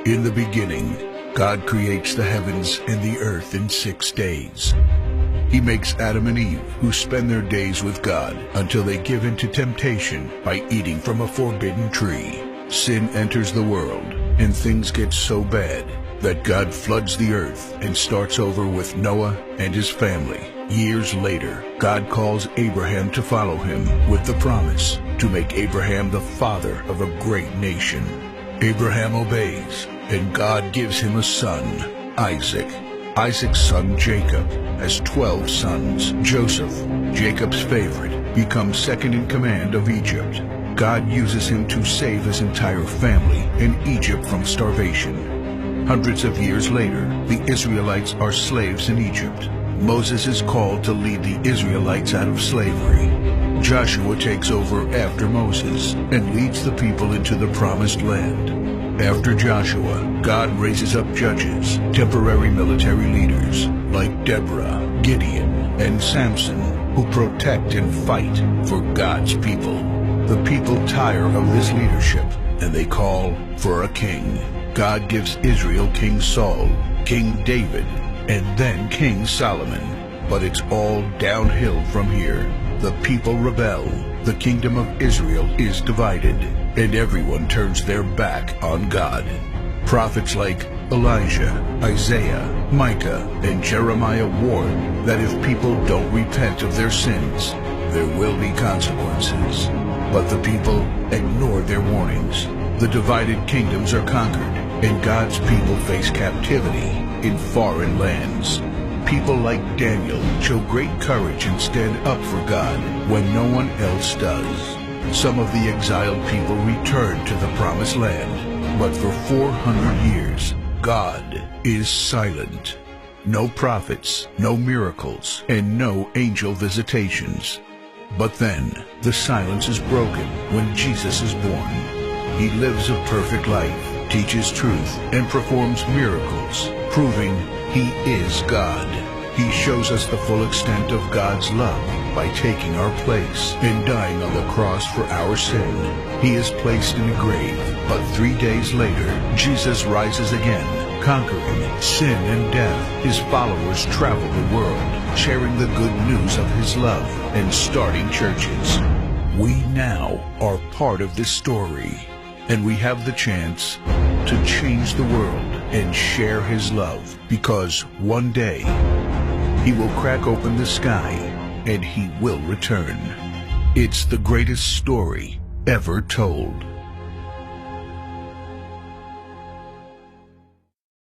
In the beginning, God creates the heavens and the earth in 6 days. He makes Adam and Eve, who spend their days with God until they give in to temptation by eating from a forbidden tree. Sin enters the world, and things get so bad that God floods the earth and starts over with Noah and his family. Years later, God calls Abraham to follow him with the promise to make Abraham the father of a great nation. Abraham obeys, and God gives him a son, Isaac. Isaac's son Jacob has 12 sons. Joseph, Jacob's favorite, becomes second in command of Egypt. God uses him to save his entire family and Egypt from starvation. Hundreds of years later, the Israelites are slaves in Egypt. Moses is called to lead the Israelites out of slavery. Joshua takes over after Moses and leads the people into the promised land. After Joshua, God raises up judges, temporary military leaders like Deborah, Gideon, and Samson, who protect and fight for God's people. The people tire of this leadership, and they call for a king. God gives Israel King Saul, King David, and then King Solomon. But it's all downhill from here. The people rebel. The kingdom of Israel is divided, and everyone turns their back on God. Prophets like Elijah, Isaiah, Micah, and Jeremiah warn that if people don't repent of their sins, there will be consequences. But the people ignore their warnings. The divided kingdoms are conquered, and God's people face captivity in foreign lands. People like Daniel show great courage and stand up for God when no one else does. Some of the exiled people return to the promised land, but for 400 years, God is silent. No prophets, no miracles, and no angel visitations. But then, the silence is broken when Jesus is born. He lives a perfect life, teaches truth, and performs miracles, proving He is God. He shows us the full extent of God's love by taking our place and dying on the cross for our sin. He is placed in a grave, but 3 days later, Jesus rises again, conquering sin and death. His followers travel the world, sharing the good news of His love and starting churches. We now are part of this story, and we have the chance to change the world and share His love, because one day He will crack open the sky and He will return. It's the greatest story ever told.